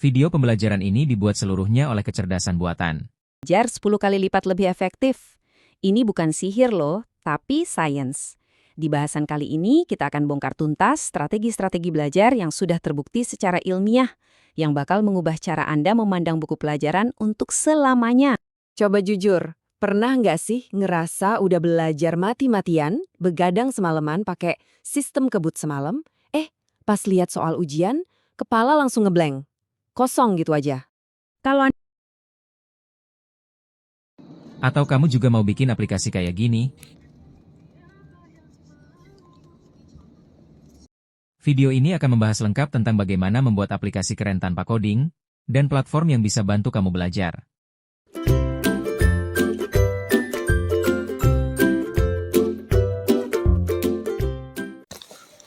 Video pembelajaran ini dibuat seluruhnya oleh kecerdasan buatan. Belajar 10 kali lipat lebih efektif. Ini bukan sihir loh, tapi sains. Di bahasan kali ini kita akan bongkar tuntas strategi-strategi belajar yang sudah terbukti secara ilmiah, yang bakal mengubah cara Anda memandang buku pelajaran untuk selamanya. Coba jujur, pernah nggak sih ngerasa udah belajar mati-matian, begadang semalaman pakai sistem kebut semalam, pas lihat soal ujian, kepala langsung ngeblank. Kosong gitu aja. Kalau Atau kamu juga mau bikin aplikasi kayak gini? Video ini akan membahas lengkap tentang bagaimana membuat aplikasi keren tanpa coding, dan platform yang bisa bantu kamu belajar.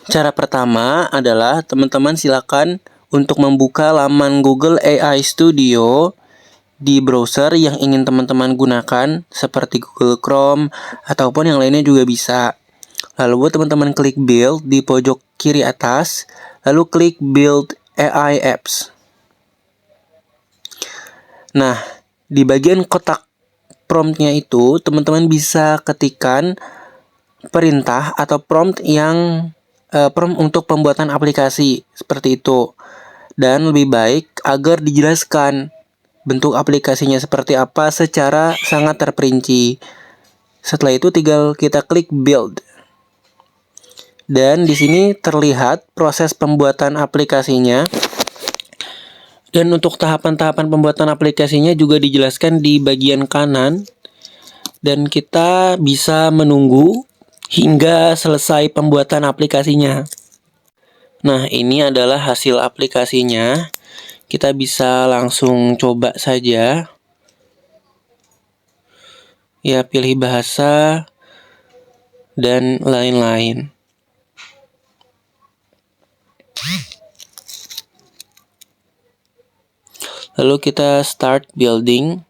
Cara pertama adalah teman-teman silakan untuk membuka laman Google AI Studio di browser yang ingin teman-teman gunakan seperti Google Chrome ataupun yang lainnya juga bisa. Lalu teman-teman klik Build di pojok kiri atas, lalu klik Build AI Apps. Nah, di bagian kotak promptnya itu teman-teman bisa ketikkan perintah atau prompt yang prompt untuk pembuatan aplikasi seperti itu. Dan lebih baik agar dijelaskan bentuk aplikasinya seperti apa secara sangat terperinci. Setelah itu tinggal kita klik build. Dan di sini terlihat proses pembuatan aplikasinya. Dan untuk tahapan-tahapan pembuatan aplikasinya juga dijelaskan di bagian kanan. Dan kita bisa menunggu hingga selesai pembuatan aplikasinya. Nah, ini adalah hasil aplikasinya. Kita bisa langsung coba saja. Ya, pilih bahasa dan lain-lain. Lalu kita start building.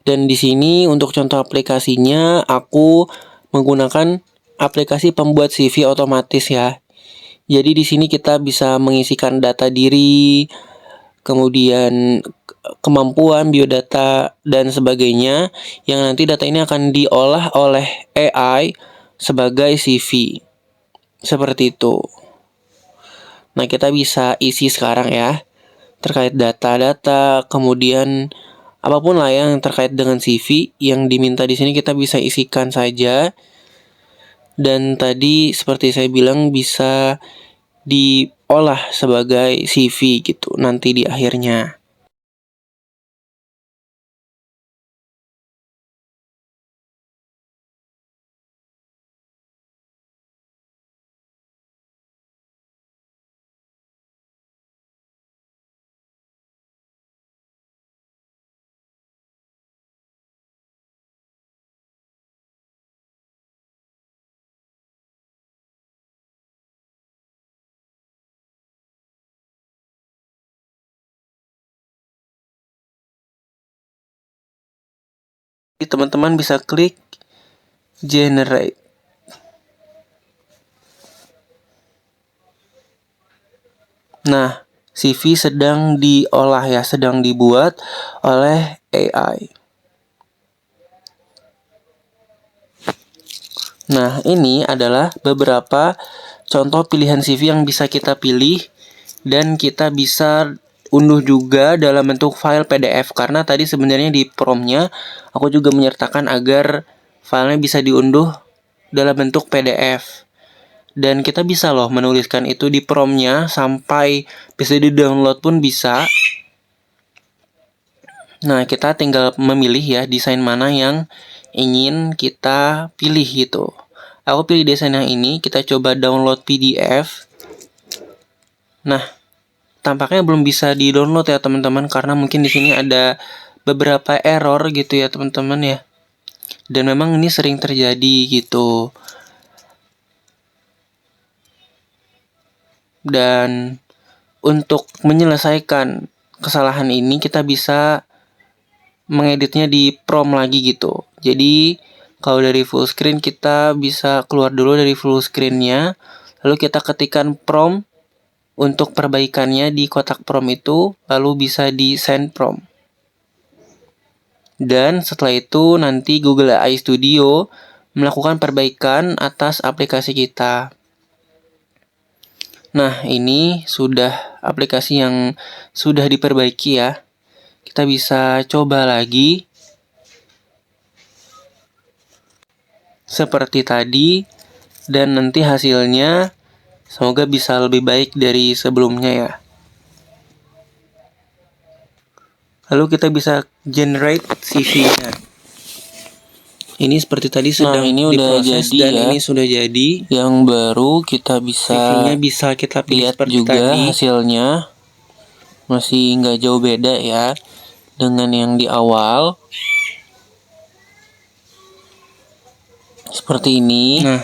Dan di sini untuk contoh aplikasinya aku menggunakan aplikasi pembuat CV otomatis ya. Jadi di sini kita bisa mengisikan data diri, kemudian kemampuan biodata dan sebagainya yang nanti data ini akan diolah oleh AI sebagai CV. Seperti itu. Nah, kita bisa isi sekarang ya. Terkait data-data, kemudian apapun lah yang terkait dengan CV yang diminta di sini kita bisa isikan saja. Dan tadi seperti saya bilang bisa diolah sebagai CV gitu nanti di akhirnya. Teman-teman bisa klik generate. Nah, CV sedang diolah ya, sedang dibuat oleh AI. Nah, ini adalah beberapa contoh pilihan CV yang bisa kita pilih dan kita bisa unduh juga dalam bentuk file PDF karena tadi sebenarnya di promptnya aku juga menyertakan agar filenya bisa diunduh dalam bentuk PDF. Dan kita bisa loh menuliskan itu di promptnya sampai bisa di-download pun bisa. Nah, kita tinggal memilih ya desain mana yang ingin kita pilih gitu. Aku pilih desain yang ini, kita coba download PDF. Nah, tampaknya belum bisa di-download ya teman-teman karena mungkin di sini ada beberapa error gitu ya teman-teman ya. Dan memang ini sering terjadi gitu. Dan untuk menyelesaikan kesalahan ini kita bisa mengeditnya di prompt lagi gitu. Jadi kalau dari full screen kita bisa keluar dulu dari full screen-nya. Lalu kita ketikkan prompt untuk perbaikannya di kotak prompt itu, lalu bisa di send prompt. Dan setelah itu nanti Google AI Studio melakukan perbaikan atas aplikasi kita. Nah, ini sudah aplikasi yang sudah diperbaiki ya. Kita bisa coba lagi. Seperti tadi. Dan nanti hasilnya semoga bisa lebih baik dari sebelumnya ya. Lalu kita bisa generate CV-nya. Ini seperti tadi sedang ini udah diproses jadi dan ya. ini sudah jadi. Yang baru kita bisa CV-nya bisa kita pilih lihat seperti juga tadi. hasilnya masih nggak jauh beda ya dengan yang di awal. Seperti ini. Nah,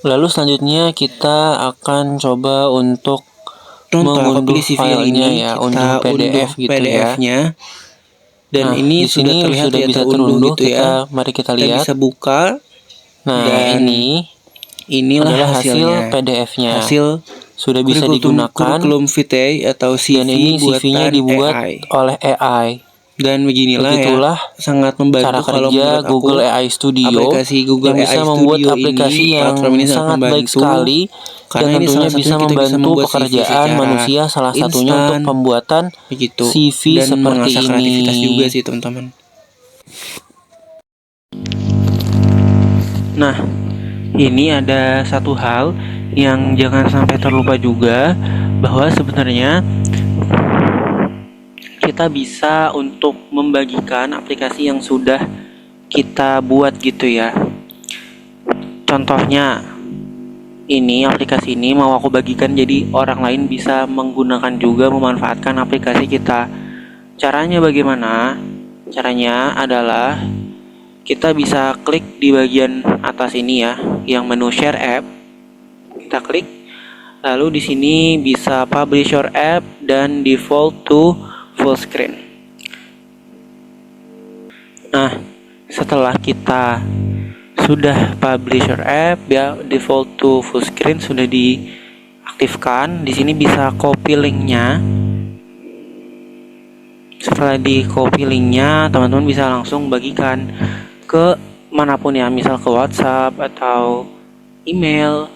lalu selanjutnya kita akan coba untuk contoh aku mengunduh pilih CV yang filenya ini, ya, kita unduh PDF gitu ya. PDF-nya. Dan Nah, ini di sini sudah terlihat ya bisa terunduh terunduh. gitu ya. Mari kita Kita lihat. bisa buka. Nah, Dan inilah adalah hasilnya. hasil PDF-nya. Hasil Sudah bisa digunakan. Curriculum vitae atau CV Dan ini CV-nya buatan dibuat AI. oleh AI. Dan beginilah Begitulah ya, sangat membantu cara kalau kerja menurut aku. Google AI Studio Aplikasi Google yang bisa AI membuat Studio aplikasi ini, yang platform ini sangat baik membantu, sekali dan karena ini tentunya salah bisa satunya kita bisa membantu membuat CV pekerjaan secara manusia, salah satunya untuk instan, pembuatan begitu, CV dan seperti mengasah ini. kreativitas juga sih teman-teman. Nah, ini ada satu hal yang jangan sampai terlupa juga, bahwa sebenarnya kita bisa untuk membagikan aplikasi yang sudah kita buat gitu ya. Contohnya, ini aplikasi ini mau aku bagikan jadi orang lain bisa menggunakan juga, memanfaatkan aplikasi kita. Caranya bagaimana? Caranya adalah kita bisa klik di bagian atas ini ya, yang menu share app. Kita klik, lalu di sini bisa publish your app dan default to full screen. Nah, setelah kita sudah publish your app ya, default to full screen sudah diaktifkan. Di sini bisa copy linknya. Setelah di copy linknya, teman-teman bisa langsung bagikan ke manapun ya, misal ke WhatsApp atau email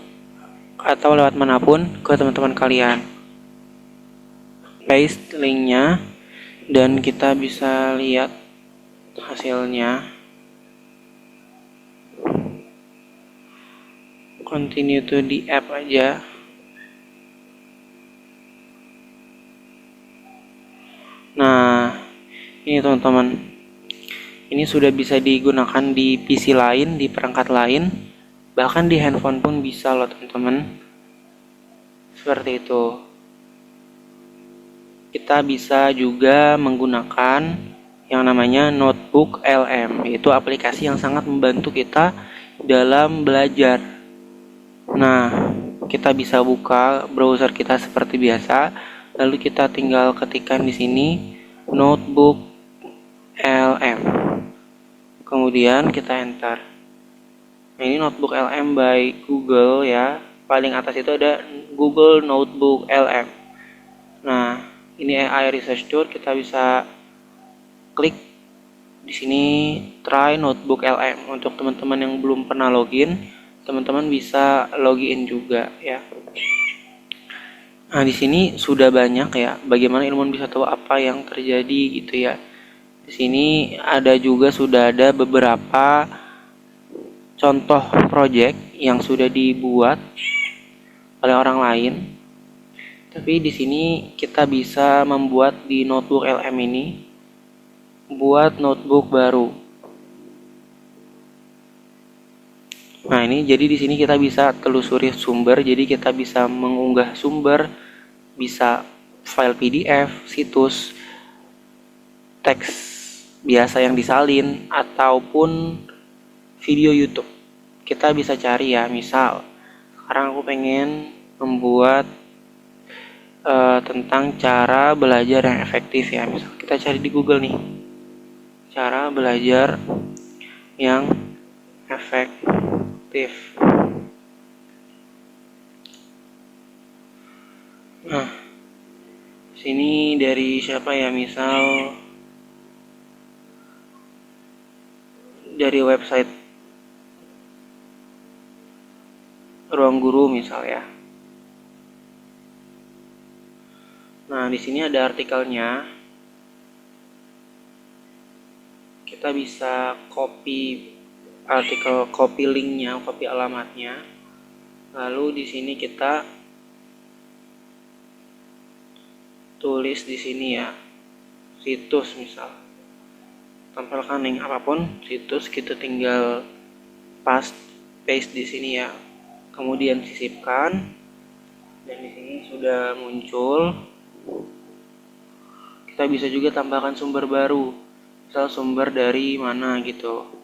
atau lewat manapun ke teman-teman kalian. Paste linknya dan kita bisa lihat hasilnya. Continue to di app aja. Nah, ini teman-teman, ini sudah bisa digunakan di PC lain, di perangkat lain, bahkan di handphone pun bisa loh teman-teman. Seperti itu. Kita bisa juga menggunakan yang namanya Notebook LM, yaitu aplikasi yang sangat membantu kita dalam belajar. Nah, kita bisa buka browser kita seperti biasa, lalu kita tinggal ketikkan di sini Notebook LM. Kemudian kita enter. Nah, ini Notebook LM by Google ya. Paling atas itu ada Google Notebook LM. Nah, ini AI Research Tool, kita bisa klik di sini try Notebook LM. Untuk teman-teman yang belum pernah login, teman-teman bisa login juga ya. Nah, di sini sudah banyak ya, bagaimana ilmuwan bisa tahu apa yang terjadi gitu ya. Di sini ada juga sudah ada beberapa contoh project yang sudah dibuat oleh orang lain. Tapi di sini kita bisa membuat di Notebook LM ini buat notebook baru. Nah, ini jadi di sini kita bisa telusuri sumber, jadi kita bisa mengunggah sumber, bisa file PDF, situs, teks biasa yang disalin, ataupun video YouTube. Kita bisa cari ya, misal sekarang aku pengen membuat tentang cara belajar yang efektif ya. Misal kita cari di Google nih, cara belajar yang efektif. Nah, sini dari siapa ya? Misal dari website Ruang Guru misal ya. Nah, di sini ada artikelnya. Kita bisa copy artikel, copy linknya, copy alamatnya. Lalu di sini kita tulis di sini ya, situs misal. Tempelkan link apapun situs, kita tinggal paste di sini ya. Kemudian sisipkan. Dan di sini sudah muncul. Kita bisa juga tambahkan sumber baru. Misal sumber dari mana gitu.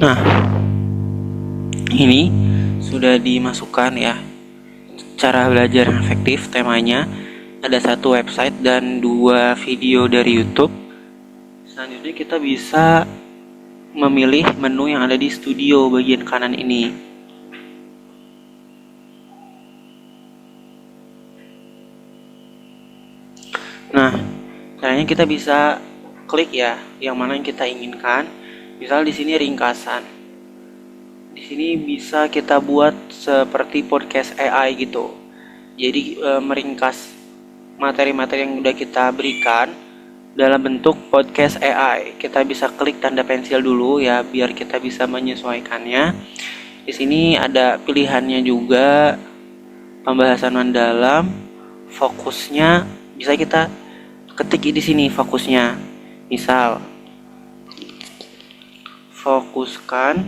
Nah, ini sudah dimasukkan ya. Cara belajar yang efektif, temanya ada 1 website dan 2 video dari YouTube. Selanjutnya kita bisa memilih menu yang ada di studio bagian kanan ini. Nah, caranya kita bisa klik ya yang mana yang kita inginkan. Misal di sini ringkasan. Di sini bisa kita buat seperti podcast AI gitu. Jadi meringkas materi-materi yang udah kita berikan dalam bentuk podcast AI. Kita bisa klik tanda pensil dulu ya biar kita bisa menyesuaikannya. Di sini ada pilihannya juga, pembahasan mendalam, fokusnya bisa kita ketik di sini fokusnya. Misal fokuskan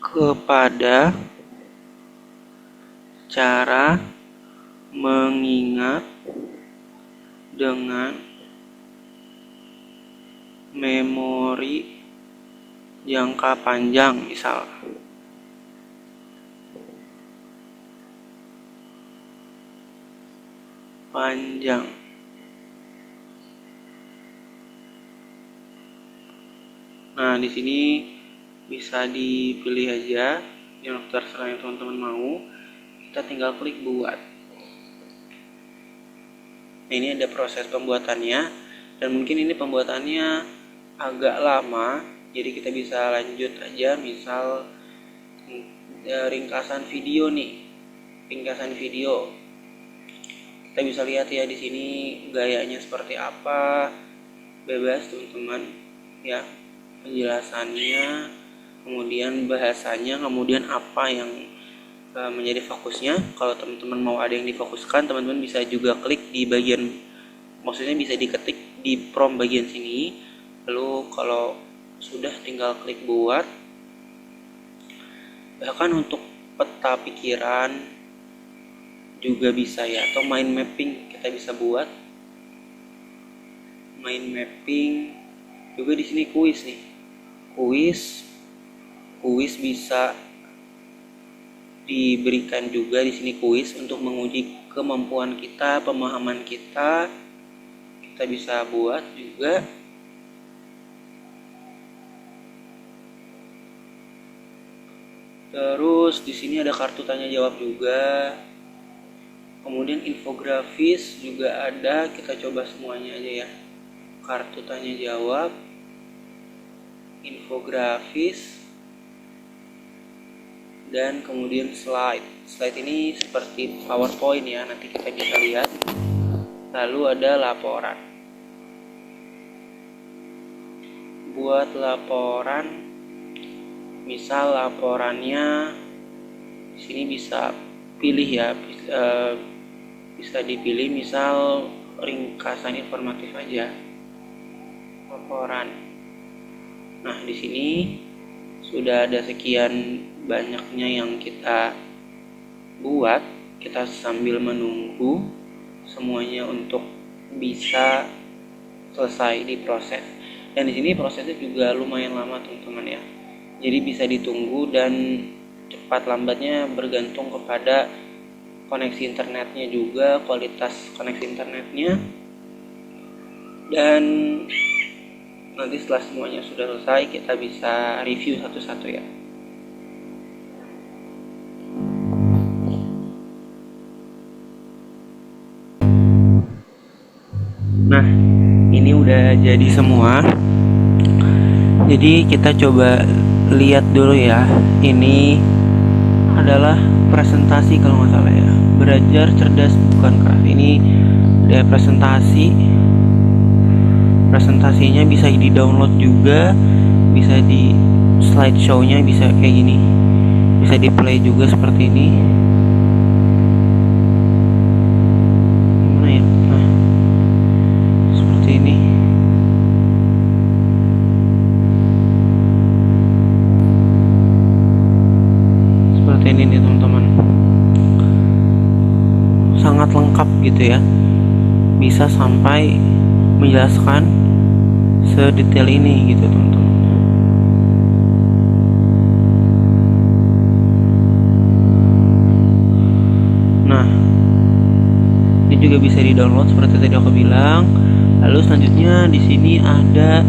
kepada cara mengingat dengan memori jangka panjang misal. Panjang. Nah, di sini bisa dipilih aja yang terserah yang teman-teman mau. Kita tinggal klik buat. Nah, ini ada proses pembuatannya dan mungkin ini pembuatannya agak lama, jadi kita bisa lanjut aja. Misal ringkasan video nih. Ringkasan video. Kita bisa lihat ya di sini gayanya seperti apa. Bebas teman-teman ya, penjelasannya, kemudian bahasanya, kemudian apa yang menjadi fokusnya. Kalau teman-teman mau ada yang difokuskan, teman-teman bisa juga klik di bagian, maksudnya bisa diketik di prompt bagian sini. Lalu kalau sudah tinggal klik buat. Bahkan untuk peta pikiran juga bisa ya, atau mind mapping kita bisa buat. Mind mapping juga di sini kuis nih. Kuis bisa diberikan juga di sini kuis untuk menguji kemampuan kita, pemahaman kita. Kita bisa buat juga. Terus di sini ada kartu tanya jawab juga. Kemudian infografis juga ada, kita coba semuanya aja ya. Kartu tanya jawab, infografis, dan kemudian slide. Slide ini seperti PowerPoint ya, nanti kita bisa lihat. Lalu ada laporan. Buat laporan, misal laporannya di sini bisa pilih ya, bisa dipilih misal ringkasan informatif aja. Laporan. Nah, di sini sudah ada sekian banyaknya yang kita buat. Kita sambil menunggu semuanya untuk bisa selesai diproses. Dan di sini prosesnya juga lumayan lama teman-teman ya. Jadi bisa ditunggu dan cepat lambatnya bergantung kepada koneksi internetnya juga, kualitas koneksi internetnya. Dan nanti setelah semuanya sudah selesai kita bisa review satu-satu ya. Nah, ini udah jadi semua. Jadi kita coba lihat dulu ya. Ini adalah presentasi kalau nggak salah ya. Belajar cerdas bukan keras. Ini ada presentasi. Presentasinya bisa di-download juga, bisa di slideshow-nya bisa kayak gini. Bisa di-play juga seperti ini. Gimana ya? Nah, seperti ini. Seperti ini nih teman-teman. Sangat lengkap gitu ya. Bisa sampai menjelaskan sedetail ini gitu teman-teman. Nah, ini juga bisa di-download seperti tadi aku bilang. Lalu selanjutnya di sini ada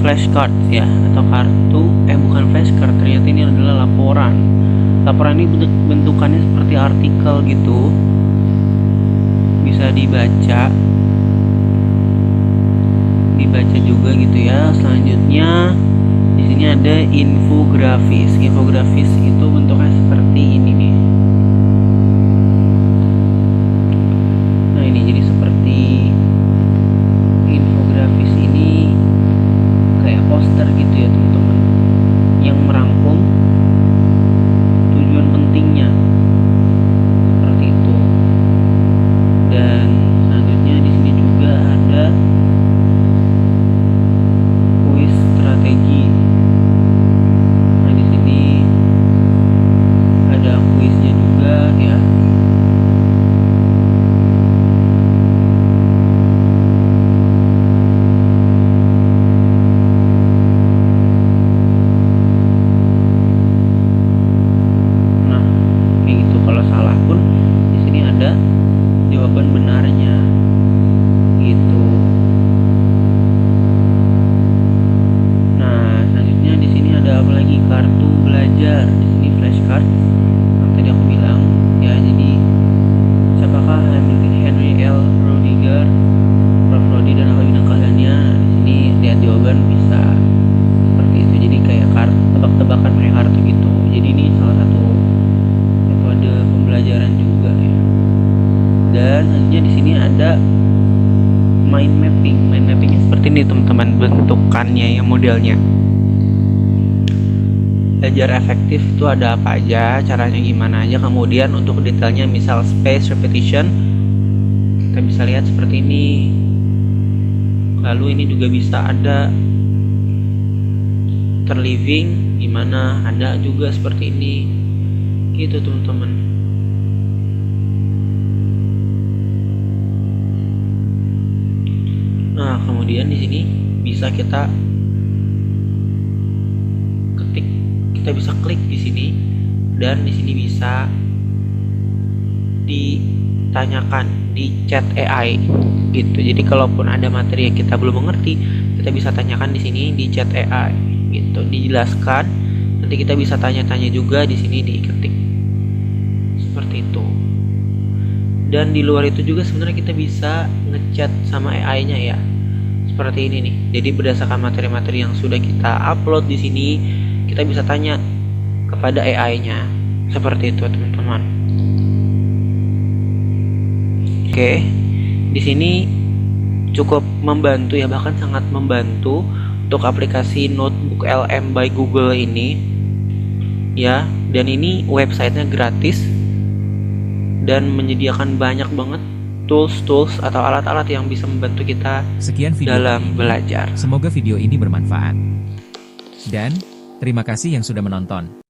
flashcard ya, atau kartu bukan flashcard, ternyata ini adalah laporan. Laporan ini bentukannya seperti artikel gitu. Bisa dibaca juga gitu ya. Selanjutnya di sini ada infografis. Infografis itu bentuknya seperti ini nih. Nah, ini jadi seperti infografis ini kayak poster gitu ya teman-teman, yang merangkum tujuan pentingnya seperti itu. Dan selanjutnya di sini juga ada kuis strategi. Nah, di sini ada kuisnya juga ya. Nah, kayak gitu. Kalau salah pun di sini ada jawaban benarnya gitu. Nah, selanjutnya di sini ada apa lagi? Kartu belajar. Di sini flashcard yang tadi aku bilang ya. Jadi siapakah Henry L. Rudiger, Prof. Rodi dan apa bidang keahliannya. Di sini lihat jawaban bisa seperti itu. Jadi kayak tebak-tebakan pakai kartu gitu. Jadi ini salah satu metode pembelajaran juga ya. Dan selanjutnya di sini ada mind mapping. Mind mappingnya seperti ini teman-teman, bentukannya ya, modelnya. Belajar efektif itu ada apa aja, caranya gimana aja, kemudian untuk detailnya misal space repetition kita bisa lihat seperti ini. Lalu ini juga bisa ada interleaving, gimana ada juga seperti ini gitu teman-teman. Nah, kemudian di sini bisa kita ketik, kita bisa klik di sini, dan di sini bisa ditanyakan di chat AI gitu. Jadi kalaupun ada materi yang kita belum mengerti, kita bisa tanyakan di sini di chat AI gitu, dijelaskan. Nanti kita bisa tanya-tanya juga di sini, diketik seperti itu. Dan di luar itu juga sebenarnya kita bisa ngechat sama AI-nya ya. Seperti ini nih. Jadi berdasarkan materi-materi yang sudah kita upload di sini, kita bisa tanya kepada AI-nya. Seperti itu, teman-teman. Oke. Di sini cukup membantu ya, bahkan sangat membantu untuk aplikasi Notebook LM by Google ini. Ya, dan ini websitenya gratis dan menyediakan banyak banget tools-tools atau alat-alat yang bisa membantu kita Sekian video dalam kali ini. belajar. Semoga video ini bermanfaat. Dan, terima kasih yang sudah menonton.